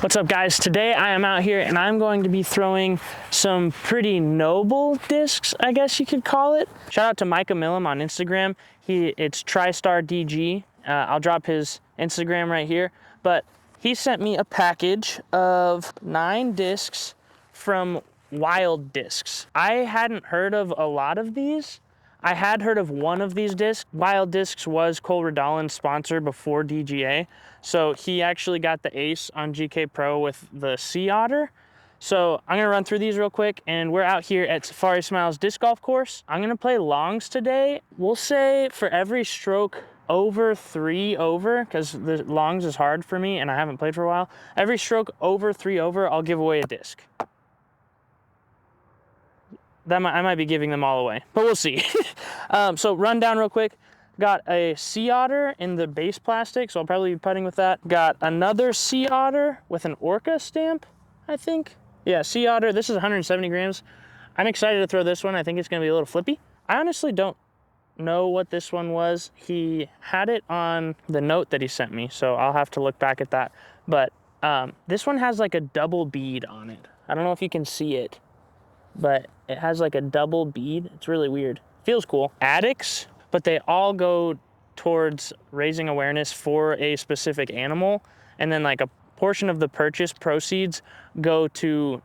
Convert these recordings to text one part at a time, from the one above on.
What's up, guys? Today I am out here and I'm going to be throwing some pretty noble discs, I guess you could call it. Shout out to Micah Millam on Instagram. It's TriStar DG. I'll drop his Instagram right here. But he sent me a package of 9 discs from Wild Discs. I hadn't heard of a lot of these. I had heard of one of these discs. Wild Discs was Cole Redalen's sponsor before DGA. So he actually got the ace on GK Pro with the Sea Otter. So I'm gonna run through these real quick, and we're out here at Safari Smiles Disc Golf Course. I'm gonna play longs today. We'll say for every stroke over 3 over, because the longs is hard for me and I haven't played for a while. Every stroke over 3 over, I'll give away a disc. I might be giving them all away, but we'll see. So run down real quick. Got a Sea Otter in the base plastic, so I'll probably be putting with that. Got another Sea Otter with an Orca stamp, I think. Yeah, Sea Otter, this is 170 grams. I'm excited to throw this one. I think it's gonna be a little flippy. I honestly don't know what this one was. He had it on the note that he sent me, so I'll have to look back at that. But this one has like a double bead on it. I don't know if you can see it, but it has like a double bead. It's really weird. Feels cool. Addicts, but they all go towards raising awareness for a specific animal. And then like a portion of the purchase proceeds go to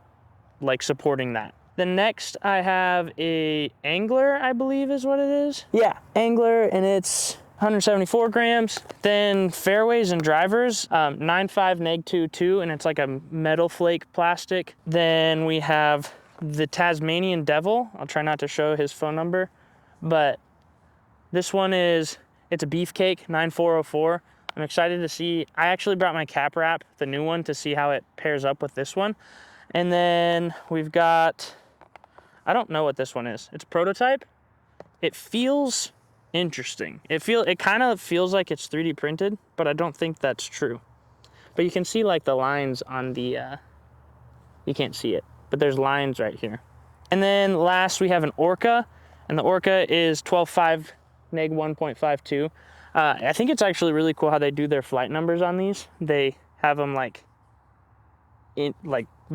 like supporting that. The next I have a Angler, I believe is what it is. Yeah, Angler, and it's 174 grams. Then Fairways and Drivers, 95 neg 22, and it's like a metal flake plastic. Then we have the Tasmanian Devil. I'll try not to show his phone number, but this one it's a Beefcake 9404. I'm excited to see. I actually brought my cap wrap, the new one, to see how it pairs up with this one. And then we've got, I don't know what this one is. It's a prototype. It feels interesting. It kind of feels like it's 3D printed, but I don't think that's true. But you can see like the lines on the, you can't see it, but there's lines right here. And then last we have an Orca, and the Orca is 12.5 neg 1.52. I think it's actually really cool how they do their flight numbers on these. They have them like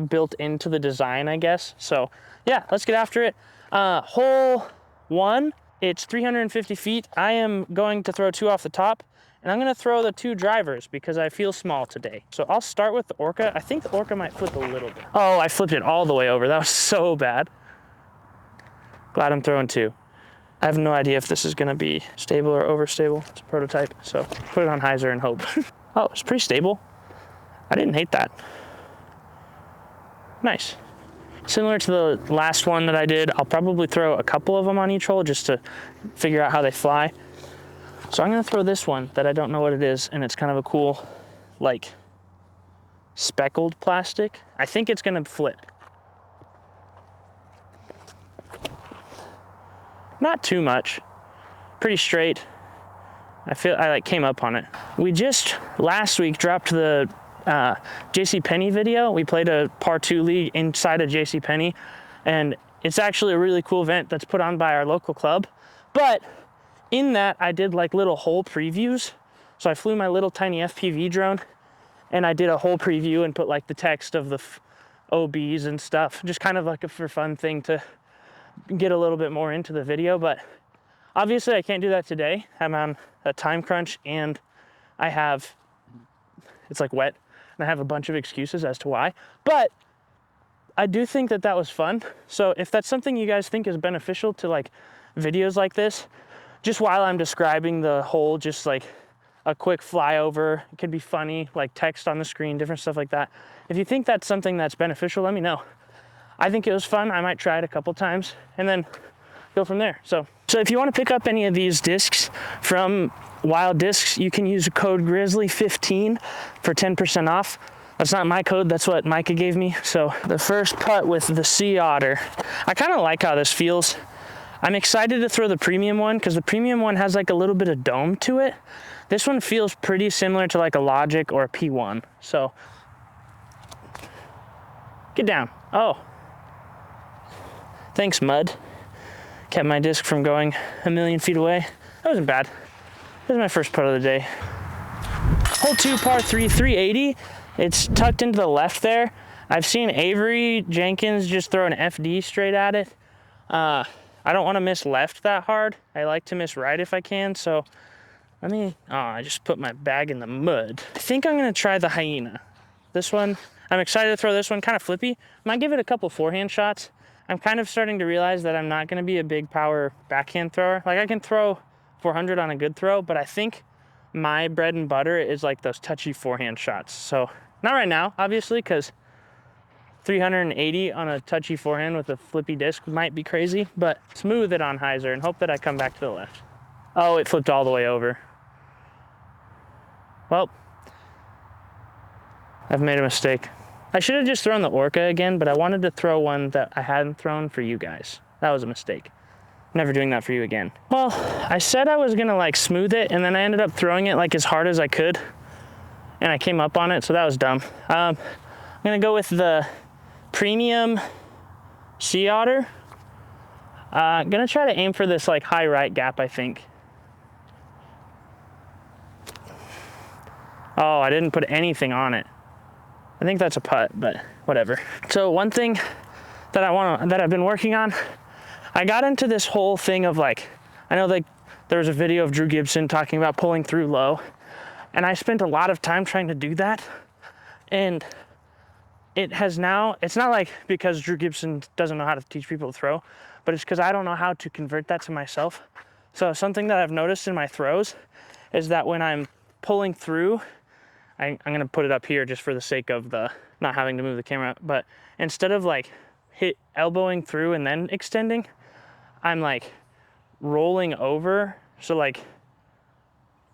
built into the design, I guess. So yeah, let's get after it. Hole 1, it's 350 feet. I am going to throw 2 off the top, and I'm gonna throw the 2 drivers because I feel small today. So I'll start with the Orca. I think the Orca might flip a little bit. Oh, I flipped it all the way over. That was so bad. Glad I'm throwing 2. I have no idea if this is gonna be stable or overstable. It's a prototype, so put it on hyzer and hope. Oh, it's pretty stable. I didn't hate that. Nice. Similar to the last one that I did, I'll probably throw a couple of them on each hole just to figure out how they fly. So I'm gonna throw this one that I don't know what it is, and it's kind of a cool, like, speckled plastic. I think it's gonna flip. Not too much, pretty straight. I feel I like came up on it. We just last week dropped the JCPenney video. We played a par 2 league inside of JCPenney, and it's actually a really cool event that's put on by our local club. But in that, I did like little hole previews. So I flew my little tiny FPV drone, and I did a whole preview and put like the text of the OBs and stuff, just kind of like a for fun thing to get a little bit more into the video. But obviously I can't do that today. I'm on a time crunch, and it's like wet, and I have a bunch of excuses as to why. But I do think that was fun. So if that's something you guys think is beneficial to like videos like this, just while I'm describing the hole, just like a quick flyover, it could be funny, like text on the screen, different stuff like that. If you think that's something that's beneficial, let me know. I think it was fun. I might try it a couple times and then go from there. So if you want to pick up any of these discs from Wild Discs, you can use code Grizzly15 for 10% off. That's not my code, that's what Micah gave me. So the first putt with the Sea Otter. I kind of like how this feels. I'm excited to throw the premium one because the premium one has like a little bit of dome to it. This one feels pretty similar to like a Logic or a P1. So get down. Oh, thanks, mud. Kept my disc from going a million feet away. That wasn't bad. This is my first putt of the day. Hole 2, par 3, 380. It's tucked into the left there. I've seen Avery Jenkins just throw an FD straight at it. I don't want to miss left that hard. I like to miss right if I can, so I just put my bag in the mud. I think I'm gonna try the Hyena. This one, I'm excited to throw this one, kind of flippy. Might give it a couple forehand shots. I'm kind of starting to realize that I'm not gonna be a big power backhand thrower. Like I can throw 400 on a good throw, but I think my bread and butter is like those touchy forehand shots. So not right now, obviously, because 380 on a touchy forehand with a flippy disc might be crazy, but smooth it on hyzer and hope that I come back to the left. Oh, it flipped all the way over. Well, I've made a mistake. I should have just thrown the Orca again, but I wanted to throw one that I hadn't thrown for you guys. That was a mistake. Never doing that for you again. Well, I said I was gonna like smooth it, and then I ended up throwing it like as hard as I could, and I came up on it, so that was dumb. I'm gonna go with the Premium Sea Otter. Gonna try to aim for this like high right gap, I think. Oh, I didn't put anything on it. I think that's a putt, but whatever. So one thing that I've been working on, I got into this whole thing of like, I know like there was a video of Drew Gibson talking about pulling through low, and I spent a lot of time trying to do that. And it's not like because Drew Gibson doesn't know how to teach people to throw, but it's because I don't know how to convert that to myself. So something that I've noticed in my throws is that when I'm pulling through, I'm gonna put it up here just for the sake of the not having to move the camera, but instead of like elbowing through and then extending, I'm like rolling over. So like,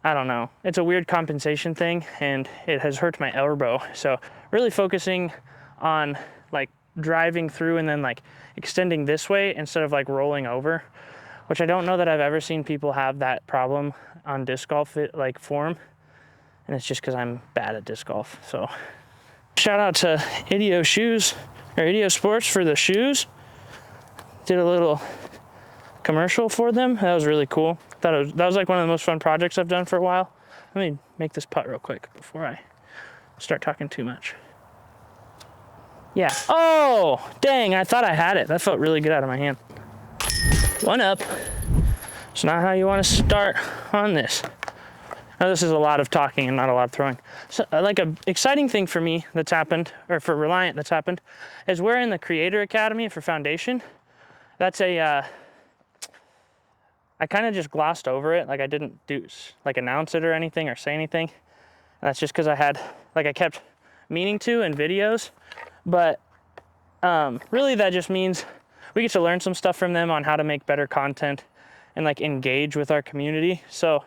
I don't know, it's a weird compensation thing and it has hurt my elbow. So really focusing on like driving through and then like extending this way instead of like rolling over, which I don't know that I've ever seen people have that problem on disc golf like form. And it's just because I'm bad at disc golf. So shout out to Ideo Shoes or Ideo Sports for the shoes. Did a little commercial for them. That was really cool. That was like one of the most fun projects I've done for a while. Let me make this putt real quick before I start talking too much. Yeah. Oh, dang, I thought I had it. That felt really good out of my hand. One up. It's not how you want to start on this. Now, this is a lot of talking and not a lot of throwing. So, like an exciting thing for me that's happened, or for Reliant that's happened, is we're in the Creator Academy for Foundation. That's I kind of just glossed over it. Like I didn't announce it or anything or say anything. And that's just because I kept meaning to in videos. But really that just means we get to learn some stuff from them on how to make better content and like engage with our community. So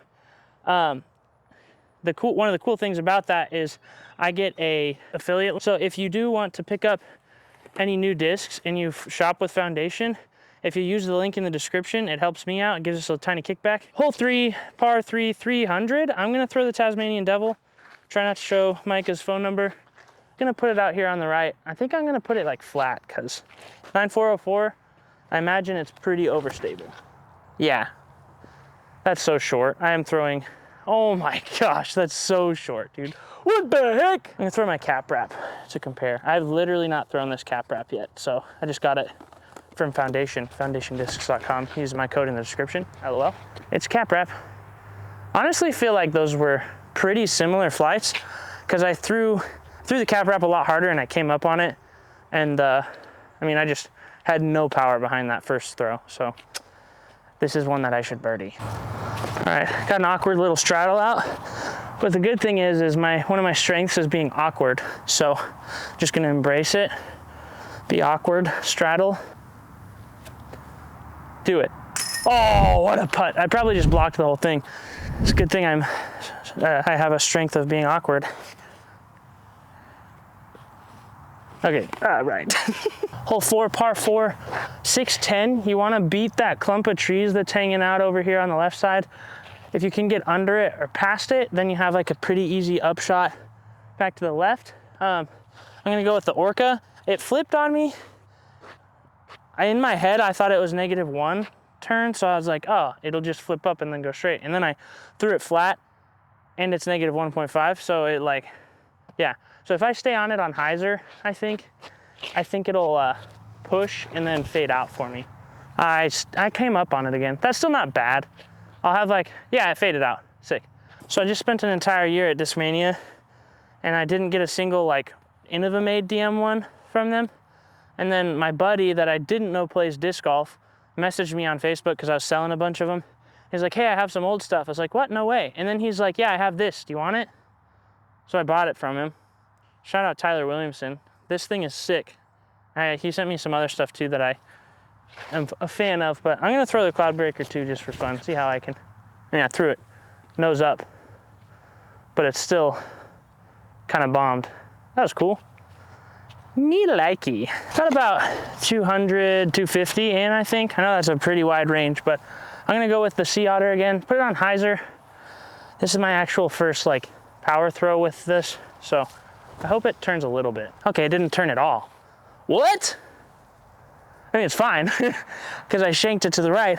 one of the cool things about that is I get a affiliate. So if you do want to pick up any new discs and you shop with Foundation, if you use the link in the description, it helps me out. It gives us a tiny kickback. Hole 3, par 3, 300. I'm gonna throw the Tasmanian Devil. Try not to show Micah's phone number. I'm gonna put it out here on the right. I think I'm gonna put it like flat because 9404, I imagine it's pretty overstable. Yeah, that's so short. I am throwing, oh my gosh, that's so short, dude. What the heck? I'm gonna throw my cap wrap to compare. I've literally not thrown this cap wrap yet, so I just got it from Foundation, foundationdiscs.com. Use my code in the description, LOL. It's cap wrap. Honestly feel like those were pretty similar flights because I threw the cap wrap a lot harder and I came up on it. And I mean, I just had no power behind that first throw. So this is one that I should birdie. All right, got an awkward little straddle out. But the good thing is one of my strengths is being awkward. So just gonna embrace it, be awkward, straddle, do it. Oh, what a putt. I probably just blocked the whole thing. It's a good thing I have a strength of being awkward. Okay, right. Hole 4, par 4, 610. You wanna beat that clump of trees that's hanging out over here on the left side. If you can get under it or past it, then you have like a pretty easy upshot back to the left. I'm gonna go with the Orca. It flipped on me. In my head, I thought it was -1 turn, so I was like, oh, it'll just flip up and then go straight. And then I threw it flat, and it's -1.5, so it like, yeah. So if I stay on it on hyzer, I think it'll push and then fade out for me. I came up on it again. That's still not bad. I'll have like, yeah, it faded out, sick. So I just spent an entire year at Discmania and I didn't get a single like Innovamade DM1 from them. And then my buddy that I didn't know plays disc golf messaged me on Facebook because I was selling a bunch of them. He's like, hey, I have some old stuff. I was like, what? No way. And then he's like, yeah, I have this. Do you want it? So I bought it from him. Shout out Tyler Williamson. This thing is sick. He sent me some other stuff too that I am a fan of, but I'm gonna throw the Cloudbreaker too just for fun. See how I can, yeah, I threw it nose up, but it's still kind of bombed. That was cool. Me likey. Got about 200, 250 in, I think. I know that's a pretty wide range, but I'm gonna go with the Sea Otter again. Put it on hyzer. This is my actual first like power throw with this, so I hope it turns a little bit. Okay, it didn't turn at all. What? I mean, it's fine, because I shanked it to the right.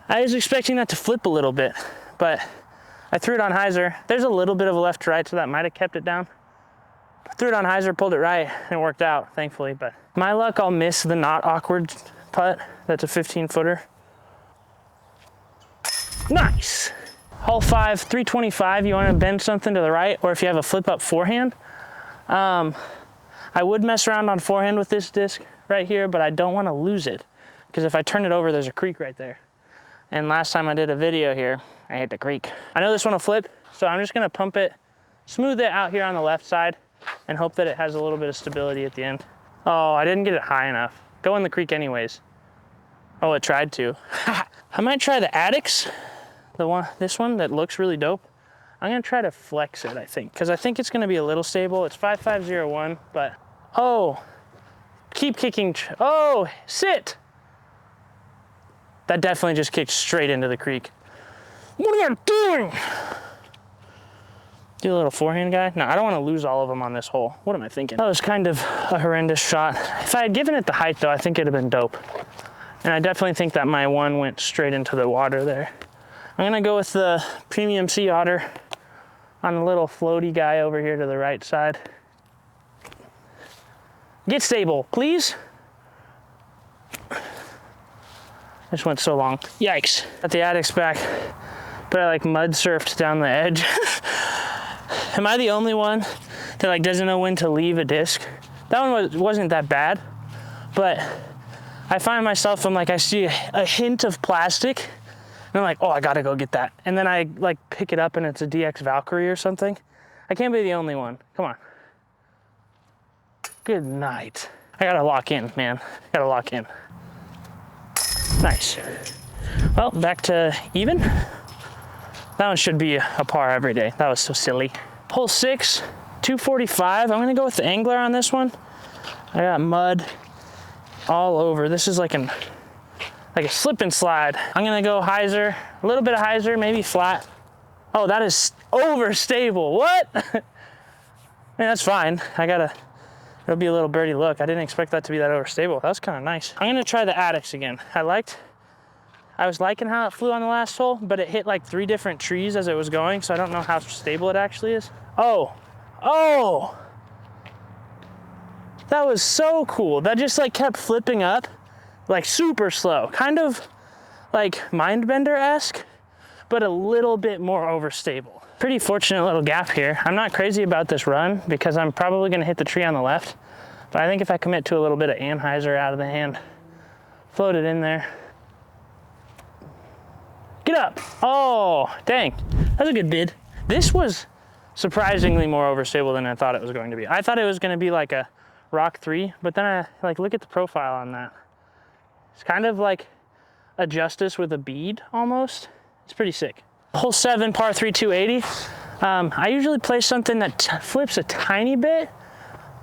I was expecting that to flip a little bit, but I threw it on hyzer. There's a little bit of a left to right, so that might have kept it down. I threw it on hyzer, pulled it right, and it worked out, thankfully. But my luck, I'll miss the not awkward putt. That's a 15-footer. Nice. Hole 5, 325, you want to bend something to the right, or if you have a flip-up forehand. I would mess around on forehand with this disc right here, but I don't want to lose it, because if I turn it over, there's a creek right there. And last time I did a video here, I hit the creek. I know this one will flip, so I'm just going to pump it, smooth it out here on the left side, and hope that it has a little bit of stability at the end. Oh, I didn't get it high enough. Go in the creek anyways. Oh, it tried to. I might try the Addicks. This one that looks really dope. I'm gonna try to flex it, I think, because I think it's gonna be a little stable. It's 5501, but, oh, keep kicking, oh, sit. That definitely just kicked straight into the creek. What are you doing? Do a little forehand guy? No, I don't wanna lose all of them on this hole. What am I thinking? That was kind of a horrendous shot. If I had given it the height though, I think it'd have been dope. And I definitely think that my one went straight into the water there. I'm gonna go with the Premium Sea Otter on the little floaty guy over here to the right side. Get stable, please. This went so long. Yikes. Got the Addicks back, but I like mud surfed down the edge. Am I the only one that like doesn't know when to leave a disc? That one wasn't that bad, but I find myself, I'm like, I see a hint of plastic, and I'm like, oh, I gotta go get that. And then I like pick it up and it's a DX Valkyrie or something. I can't be the only one. Come on. Good night. I gotta lock in, man. Gotta lock in. Nice. Well, back to even. That one should be a par every day. That was so silly. Hole 6, 245. I'm gonna go with the Angler on this one. I got mud all over. This is like a slip and slide. I'm gonna go hyzer, a little bit of hyzer, maybe flat. Oh, that is overstable. What? Man, that's fine. It'll be a little birdie look. I didn't expect that to be that overstable. That was kind of nice. I'm gonna try the Addicks again. I was liking how it flew on the last hole, but it hit like 3 different trees as it was going, so I don't know how stable it actually is. Oh, that was so cool. That just like kept flipping up, like super slow. Kind of like Mindbender-esque, but a little bit more overstable. Pretty fortunate little gap here. I'm not crazy about this run because I'm probably gonna hit the tree on the left, but I think if I commit to a little bit of Anheuser out of the hand, float it in there. Get up. Oh, dang. That's a good bid. This was surprisingly more overstable than I thought it was going to be. I thought it was going to be like a Rock 3, but then I like look at the profile on that. It's kind of like a Justice with a bead almost. It's pretty sick. Hole 7, par 3, 280. I usually play something that flips a tiny bit.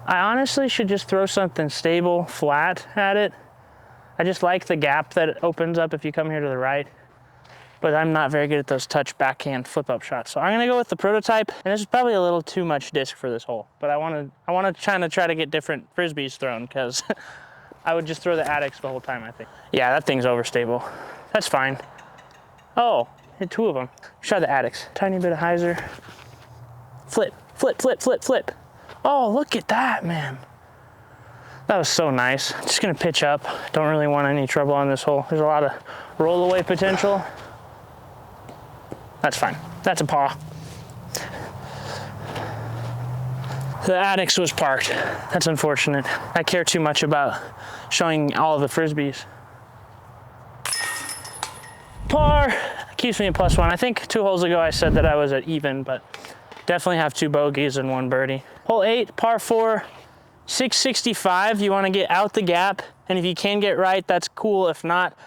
I honestly should just throw something stable, flat at it. I just like the gap that it opens up if you come here to the right. But I'm not very good at those touch backhand flip up shots. So I'm gonna go with the Prototype, and this is probably a little too much disc for this hole, but I wanna try to get different Frisbees thrown, because I would just throw the Addicks the whole time, I think. Yeah, that thing's overstable. That's fine. Oh, hit 2 of them. Try the Addicks. Tiny bit of hyzer. Flip, flip, flip, flip, flip. Oh, look at that, man. That was so nice. Just gonna pitch up. Don't really want any trouble on this hole. There's a lot of roll away potential. That's fine. That's a paw. The Addicts was parked. That's unfortunate. I care too much about showing all of the Frisbees. Par keeps me at +1. I think 2 holes ago I said that I was at even, but definitely have 2 bogeys and 1 birdie. Hole 8, par 4, 665. You want to get out the gap, and if you can get right, that's cool. If not,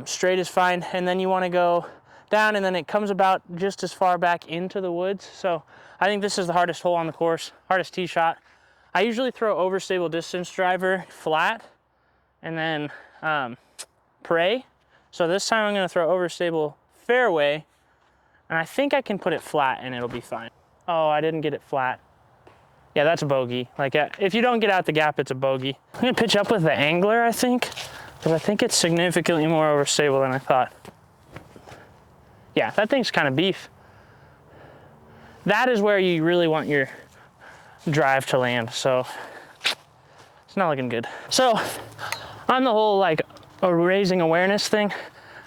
straight is fine. And then you want to go down, and then it comes about just as far back into the woods. So I think this is the hardest hole on the course, hardest tee shot. I usually throw overstable distance driver flat and then pray. So this time I'm going to throw overstable fairway, and I think I can put it flat and it'll be fine. Oh, I didn't get it flat. Yeah, that's a bogey. Like, if you don't get out the gap, it's a bogey. I'm gonna pitch up with the Angler, I think, because I think it's significantly more overstable than I thought. Yeah, that thing's kind of beef. That is where you really want your drive to land, so it's not looking good. So on the whole, like, raising awareness thing,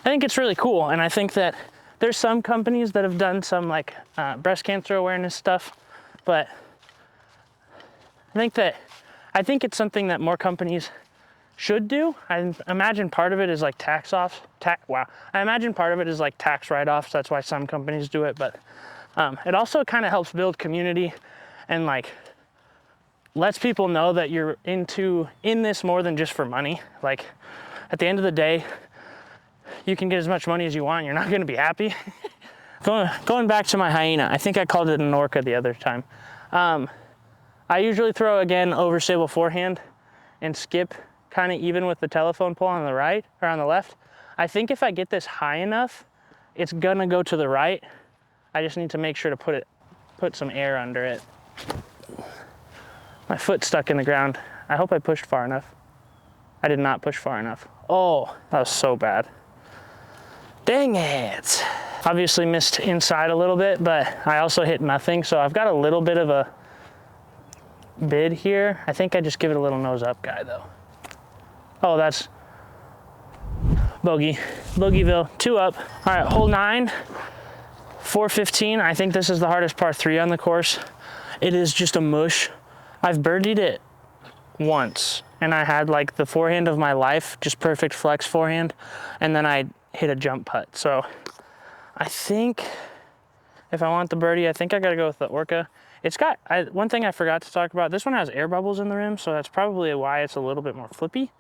I think it's really cool, and I think that there's some companies that have done some like breast cancer awareness stuff, but I think it's something that more companies should do. I imagine part of it is like I imagine part of it is like tax write-offs. That's why some companies do it, but it also kind of helps build community and like lets people know that you're in this more than just for money. Like at the end of the day, you can get as much money as you want. You're not going to be happy. Going back to my Hyena, I think I called it an Orca the other time. I usually throw, again, overstable forehand and skip kind of even with the telephone pole on the right or on the left. I think if I get this high enough, it's gonna go to the right. I just need to make sure to put some air under it. My foot's stuck in the ground. I hope I pushed far enough. I did not push far enough. Oh, that was so bad. Dang it. Obviously missed inside a little bit, but I also hit nothing. So I've got a little bit of a bid here. I think I just give it a little nose up guy though. Oh, that's bogey. Bogeyville, 2 up. All right, hole 9, 415. I think this is the hardest par 3 on the course. It is just a mush. I've birdied it once and I had like the forehand of my life, just perfect flex forehand. And then I hit a jump putt. So I think if I want the birdie, I think I gotta go with the Orca. It's got, one thing I forgot to talk about, this one has air bubbles in the rim, so that's probably why it's a little bit more flippy.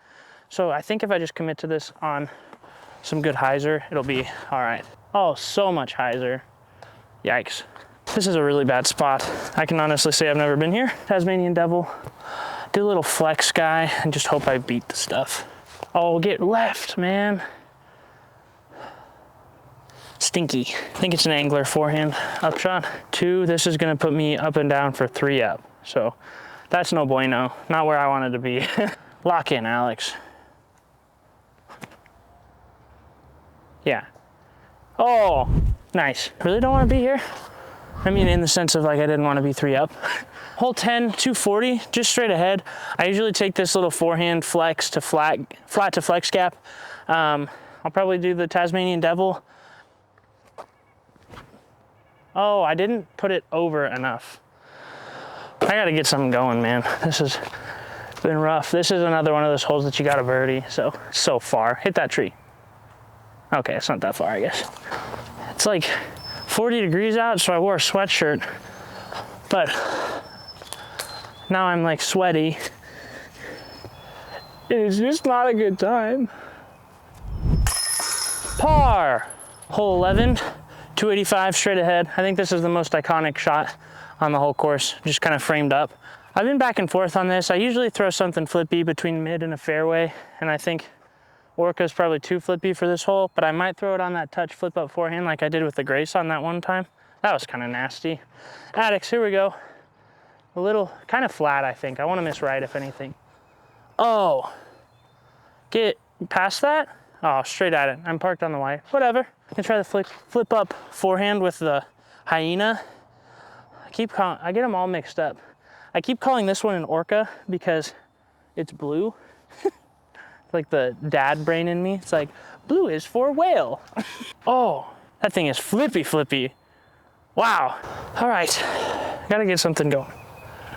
So I think if I just commit to this on some good hyzer, it'll be all right. Oh, so much hyzer. Yikes. This is a really bad spot. I can honestly say I've never been here. Tasmanian Devil. Do a little flex guy and just hope I beat the stuff. Oh, get left, man. Stinky. I think it's an Angler forehand upshot. 2, this is gonna put me up and down for 3 up. So that's no bueno, not where I wanted to be. Lock in, Alex. Yeah. Oh, nice. Really don't wanna be here? I mean, in the sense of like, I didn't wanna be 3 up. Hole 10, 240, just straight ahead. I usually take this little forehand flex to flat to flex gap. I'll probably do the Tasmanian Devil. Oh, I didn't put it over enough. I gotta get something going, man. This has been rough. This is another one of those holes that you got a birdie, so far. Hit that tree. Okay, it's not that far, I guess. It's like 40 degrees out, so I wore a sweatshirt, but now I'm like sweaty. It's just not a good time. Par, hole 11. 285 straight ahead. I think this is the most iconic shot on the whole course, just kind of framed up. I've been back and forth on this. I usually throw something flippy between mid and a fairway, and I think Orca is probably too flippy for this hole, but I might throw it on that touch flip up forehand like I did with the Grace on that one time. That was kind of nasty. Addicts, here we go. A little, kind of flat, I think. I want to miss right, if anything. Oh, get past that? Oh, straight at it. I'm parked on the white. Whatever. I can try the flip up forehand with the Hyena. I get them all mixed up. I keep calling this one an orca because it's blue. Like the dad brain in me. It's like, blue is for whale. Oh, that thing is flippy. Wow. All right, gotta get something going.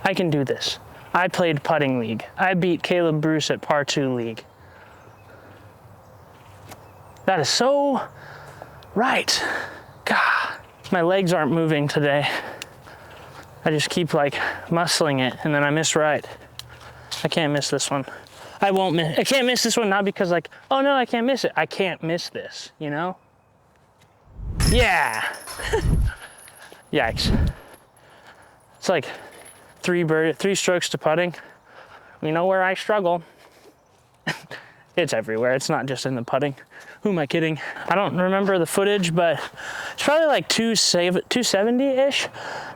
I can do this. I played putting league. I beat Caleb Bruce at par 2 league. That is so right. God, my legs aren't moving today. I just keep like muscling it and then I miss right. I can't miss this one. I can't miss this one, not because like, oh no, I can't miss it. I can't miss this, you know? Yeah. Yikes. It's like 3 strokes to putting. You know where I struggle. It's everywhere. It's not just in the putting. Who am I kidding? I don't remember the footage, but it's probably like 270-ish.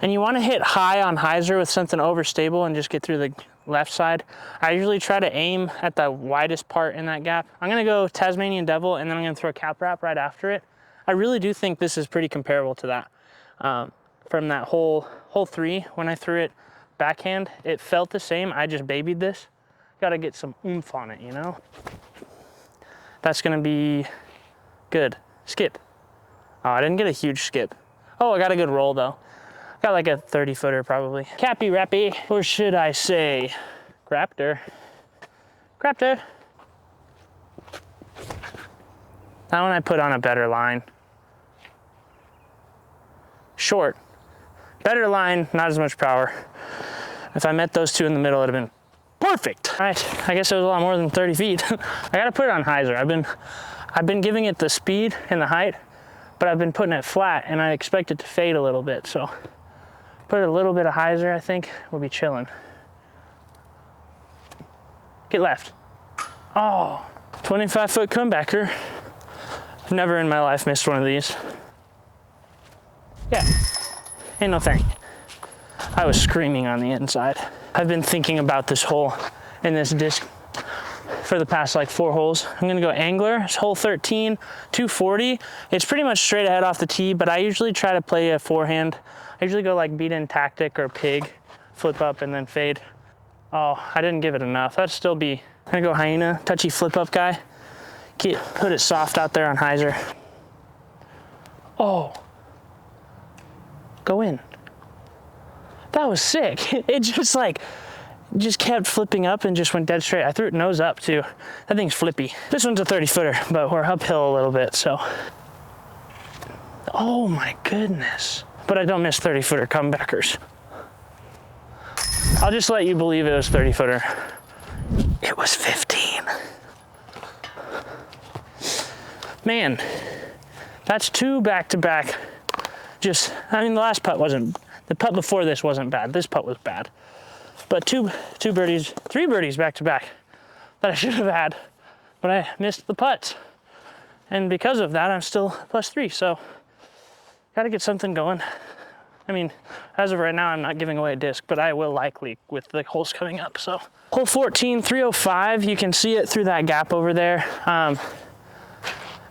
And you want to hit high on hyzer with something overstable and just get through the left side. I usually try to aim at the widest part in that gap. I'm going to go Tasmanian Devil, and then I'm going to throw a cap wrap right after it. I really do think this is pretty comparable to that. From that hole 3, when I threw it backhand, it felt the same. I just babied this. Got to get some oomph on it, you know? That's gonna be good. Skip. Oh, I didn't get a huge skip. Oh, I got a good roll though. Got like a 30-footer probably. Cappy Rappy, or should I say, Craptor. Craptor. That one I put on a better line. Short. Better line, not as much power. If I met those two in the middle, it'd have been perfect. All right, I guess it was a lot more than 30 feet. I gotta put it on hyzer. I've been giving it the speed and the height, but I've been putting it flat and I expect it to fade a little bit. So put a little bit of hyzer, I think we'll be chilling. Get left. Oh, 25-foot comebacker. I've never in my life missed one of these. Yeah, ain't no thing. I was screaming on the inside. I've been thinking about this hole and this disc for the past like 4 holes. I'm gonna go angler. It's hole 13, 240. It's pretty much straight ahead off the tee, but I usually try to play a forehand. I usually go like beat in tactic or pig, flip up and then fade. Oh, I didn't give it enough. That'd still be, I'm gonna go hyena, touchy flip up guy. Put it soft out there on hyzer. Oh, go in. That was sick. It just kept flipping up and just went dead straight. I threw it nose up too. That thing's flippy. This one's a 30-footer, but we're uphill a little bit, so. Oh my goodness. But I don't miss 30-footer comebackers. I'll just let you believe it was 30-footer. It was 15. Man, that's 2 back-to-back. I mean, the last putt wasn't, the putt before this wasn't bad. This putt was bad. But 3 birdies back-to-back that I should have had, but I missed the putts. And because of that, I'm still +3, so gotta get something going. I mean, as of right now, I'm not giving away a disc, but I will likely with the holes coming up, so. Hole 14, 305, you can see it through that gap over there.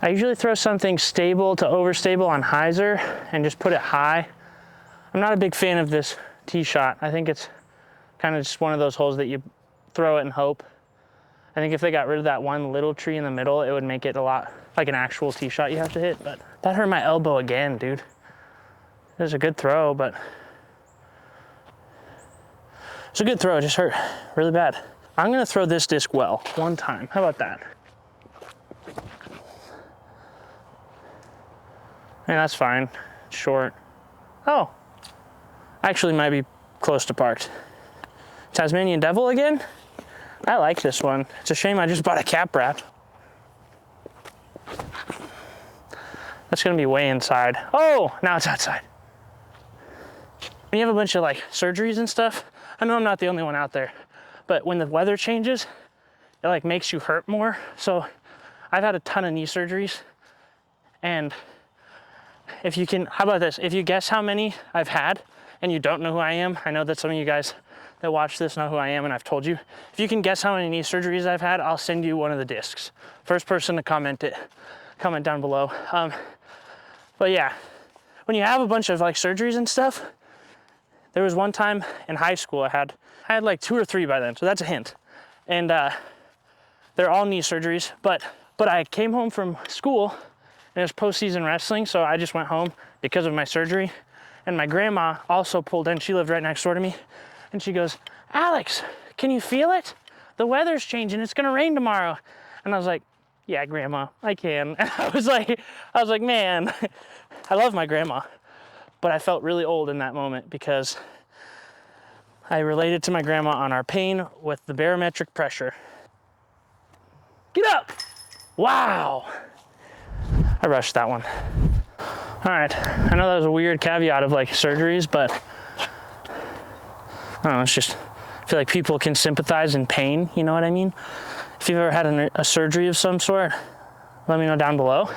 I usually throw something stable to overstable on hyzer and just put it high. I'm not a big fan of this tee shot. I think it's kind of just one of those holes that you throw it and hope. I think if they got rid of that one little tree in the middle, it would make it a lot like an actual tee shot you have to hit, but that hurt my elbow again, dude. It was a good throw, but it's a good throw, it just hurt really bad. I'm gonna throw this disc well, one time. How about that? And that's fine, short. Oh, actually might be close to parked. Tasmanian Devil again? I like this one. It's a shame I just bought a cap wrap. That's gonna be way inside. Oh, now it's outside. When you have a bunch of like surgeries and stuff, I know I'm not the only one out there, but when the weather changes, it like makes you hurt more. So I've had a ton of knee surgeries, and if you can, how about this? If you guess how many I've had and you don't know who I am, I know that some of you guys that watch this know who I am and I've told you. If you can guess how many knee surgeries I've had, I'll send you one of the discs. First person to comment down below. But yeah, when you have a bunch of like surgeries and stuff, There was one time in high school I had like 2 or 3 by then, so that's a hint. And they're all knee surgeries, but I came home from school and it was postseason wrestling, so I just went home because of my surgery. And my grandma also pulled in. She lived right next door to me, and she goes, "Alex, can you feel it? The weather's changing. It's gonna rain tomorrow." And I was like, "Yeah, Grandma, I can." And I was like, man, I love my grandma, but I felt really old in that moment because I related to my grandma on our pain with the barometric pressure. Get up! Wow. I rushed that one. All right, I know that was a weird caveat of like surgeries, but I don't know, it's just, I feel like people can sympathize in pain, you know what I mean? If you've ever had a surgery of some sort, let me know down below.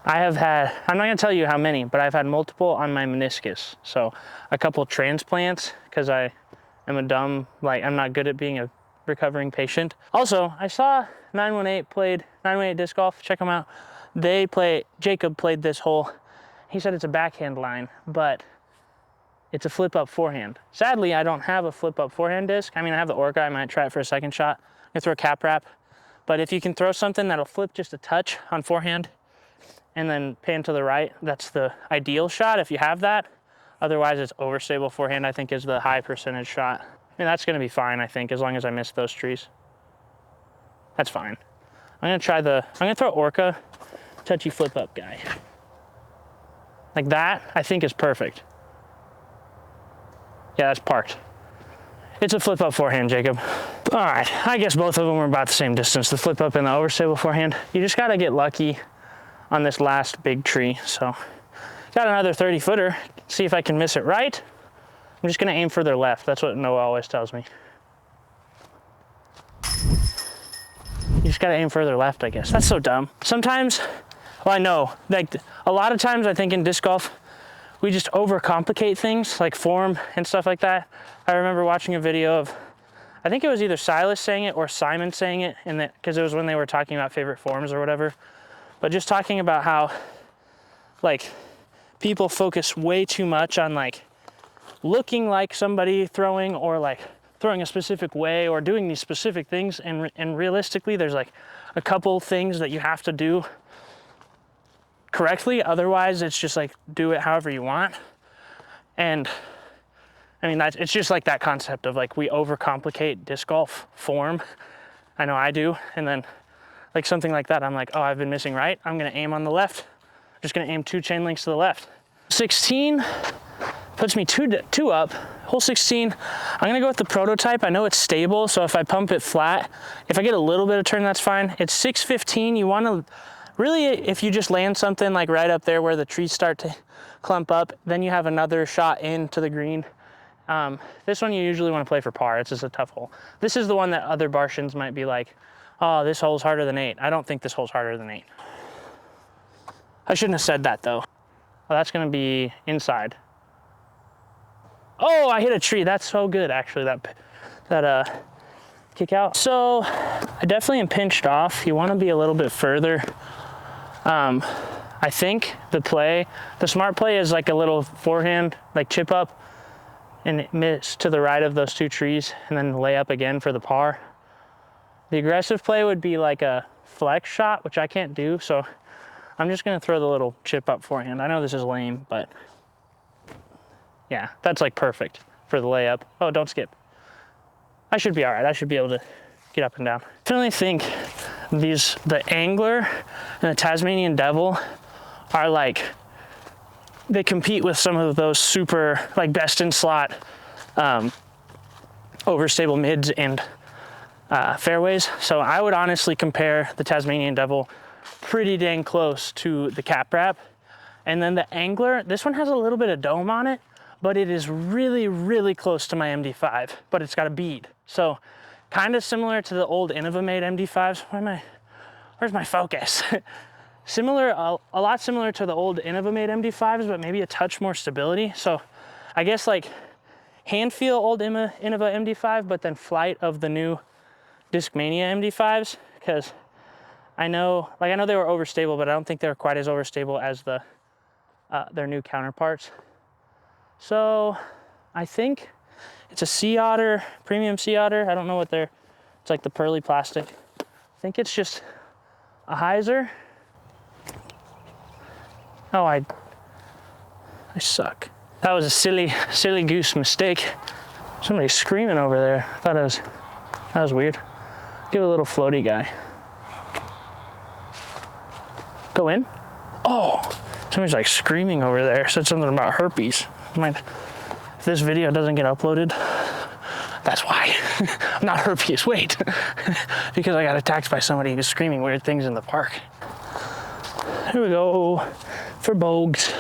I have had, I'm not gonna tell you how many, but I've had multiple on my meniscus. So a couple transplants, because I am I'm not good at being a recovering patient. Also, I saw 918 disc golf, check them out. Jacob played this hole. He said it's a backhand line, but it's a flip up forehand. Sadly, I don't have a flip up forehand disc. I mean, I have the Orca, I might try it for a second shot. I'm gonna throw a cap wrap. But if you can throw something that'll flip just a touch on forehand and then pan to the right, that's the ideal shot if you have that. Otherwise, it's overstable forehand, I think, is the high percentage shot. I mean, that's gonna be fine, I think, as long as I miss those trees. That's fine. I'm gonna throw Orca, touchy flip up guy. Like that, I think is perfect. Yeah, that's parked. It's a flip up forehand, Jacob. All right, I guess both of them were about the same distance, the flip up and the overstable forehand. You just gotta get lucky on this last big tree. So got another 30 footer, see if I can miss it right. I'm just gonna aim further left. That's what Noah always tells me. You just gotta aim further left, I guess. That's so dumb. Sometimes, well, I know, like a lot of times I think in disc golf, we just overcomplicate things like form and stuff like that. I remember watching a video of, I think it was either Silas saying it or Simon saying it, because it was when they were talking about favorite forms or whatever. But just talking about how like people focus way too much on like looking like somebody throwing or like throwing a specific way or doing these specific things, and realistically there's like a couple things that you have to do correctly, otherwise it's just like do it however you want. And I mean, it's just like that concept of like we overcomplicate disc golf form. I know I do. And then like something like that, I'm like, oh, I've been missing right, I'm gonna aim on the left. I'm just gonna aim 2 chain links to the left. 16 puts me two up. Hole 16, I'm gonna go with the prototype. I know it's stable, so if I pump it flat, if I get a little bit of turn, that's fine. It's 615. You wanna really, if you just land something like right up there where the trees start to clump up, then you have another shot into the green. This one you usually want to play for par. It's just a tough hole. This is the one that other Bartians might be like, oh, this hole's harder than 8. I don't think this hole's harder than 8. I shouldn't have said that though. Oh, that's gonna be inside. Oh, I hit a tree. That's so good, actually, that kick out. So I definitely am pinched off. You want to be a little bit further. I think the smart play is like a little forehand, like chip up and miss to the right of those 2 trees and then lay up again for the par. The aggressive play would be like a flex shot, which I can't do. So I'm just going to throw the little chip up forehand. I know this is lame, but yeah, that's like perfect for the layup. Oh, don't skip. I should be all right. I should be able to get up and down. I definitely think the Angler and the Tasmanian Devil are like, they compete with some of those super like best in slot overstable mids and fairways. So I would honestly compare the Tasmanian Devil pretty dang close to the Cap Wrap. And then the Angler, this one has a little bit of dome on it, but it is really, really close to my MD5, but it's got a bead. So kind of similar to the old Innovamade MD5s. Where's my focus? A lot similar to the old Innovamade MD5s, but maybe a touch more stability. So I guess like hand feel old Innova MD5, but then flight of the new Discmania MD5s, because I know they were overstable, but I don't think they were quite as overstable as their new counterparts. So I think it's a Sea Otter, premium Sea Otter. I don't know what they're, it's like the pearly plastic. I think it's just a hyzer. Oh, I suck. That was a silly goose mistake. Somebody's screaming over there. I thought that was weird. Give it a little floaty guy. Go in. Oh, somebody's like screaming over there. Said something about herpes. If this video doesn't get uploaded, that's why. I'm not herpes, wait. Because I got attacked by somebody who was screaming weird things in the park. Here we go for bogues.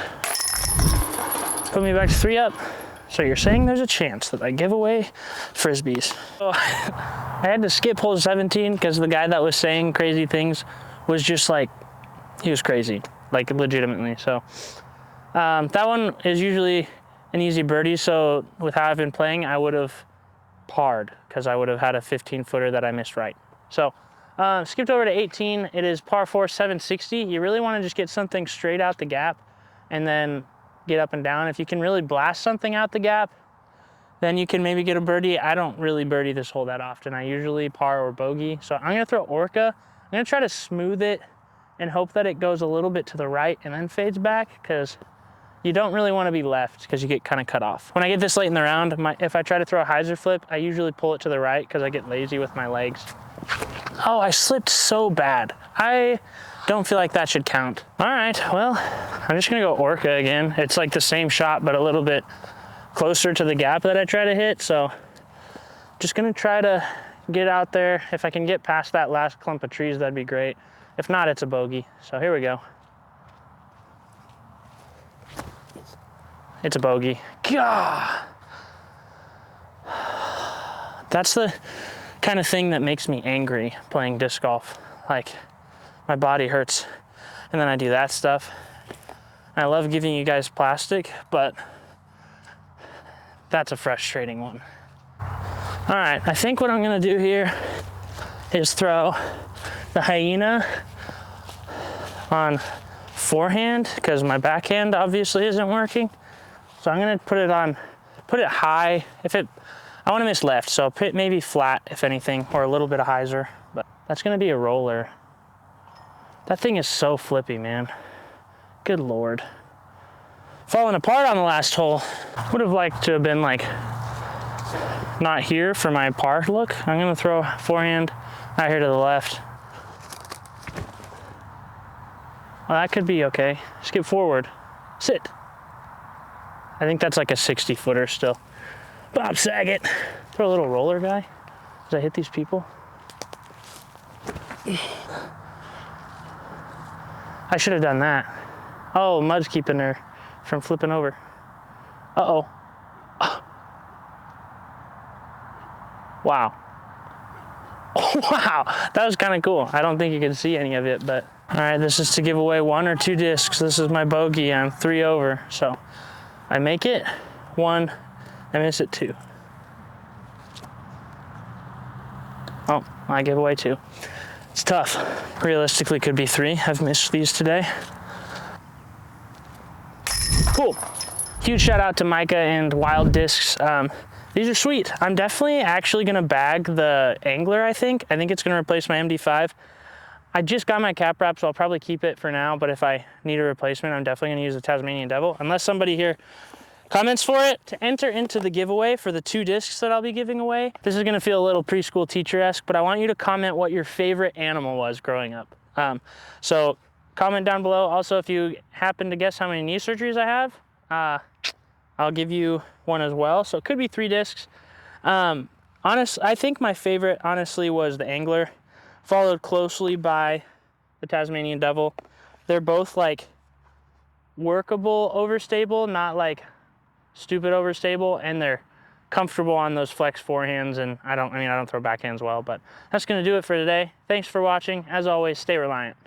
Put me back to 3 up. So you're saying there's a chance that I give away frisbees. So I had to skip hole 17 because the guy that was saying crazy things was just like, he was crazy, like legitimately. So that one is usually an easy birdie. So with how I've been playing, I would have parred because I would have had a 15-footer that I missed right. So skipped over to 18. It is par 4, 760. You really want to just get something straight out the gap and then get up and down. If you can really blast something out the gap, then you can maybe get a birdie. I don't really birdie this hole that often. I usually par or bogey. So I'm gonna throw Orca. I'm gonna try to smooth it and hope that it goes a little bit to the right and then fades back, because you don't really want to be left because you get kind of cut off. When I get this late in the round, if I try to throw a hyzer flip, I usually pull it to the right because I get lazy with my legs. Oh, I slipped so bad. I don't feel like that should count. All right, well, I'm just gonna go Orca again. It's like the same shot, but a little bit closer to the gap that I try to hit. So just gonna try to get out there. If I can get past that last clump of trees, that'd be great. If not, it's a bogey. So here we go. It's a bogey. Gah! That's the kind of thing that makes me angry playing disc golf. Like, my body hurts, and then I do that stuff. I love giving you guys plastic, but that's a frustrating one. All right, I think what I'm gonna do here is throw the Hyena on forehand, because my backhand obviously isn't working. So I'm gonna put it high. I wanna miss left, so put maybe flat if anything, or a little bit of hyzer, but that's gonna be a roller. That thing is so flippy, man. Good Lord. Falling apart on the last hole. Would have liked to have been like, not here for my par look. I'm gonna throw forehand out here to the left. Well, that could be okay. Skip forward, sit. I think that's like a 60-footer still. Bob Saget. Throw a little roller guy as I hit these people. I should have done that. Oh, mud's keeping her from flipping over. Uh-oh. Wow. Oh, wow, that was kind of cool. I don't think you can see any of it, but. All right, this is to give away 1 or 2 discs. This is my bogey. I'm 3 over, so I make it 1, I miss it 2. Oh, I give away 2. It's tough. Realistically, could be 3. I've missed these today. Cool. Huge shout out to Micah and Wild Discs. These are sweet. I'm definitely actually gonna bag the Angler, I think. I think it's gonna replace my MD5. I just got my cap wrap, so I'll probably keep it for now, but if I need a replacement, I'm definitely gonna use the Tasmanian Devil, unless somebody here comments for it. To enter into the giveaway for the 2 discs that I'll be giving away, this is gonna feel a little preschool teacher-esque, but I want you to comment what your favorite animal was growing up. So comment down below. Also, if you happen to guess how many knee surgeries I have, I'll give you one as well. So it could be 3 discs. I think my favorite, honestly, was the Angler, followed closely by the Tasmanian Devil. They're both like workable overstable, not like stupid overstable, and they're comfortable on those flex forehands. And I don't throw backhands well, but that's gonna do it for today. Thanks for watching. As always, stay reliant.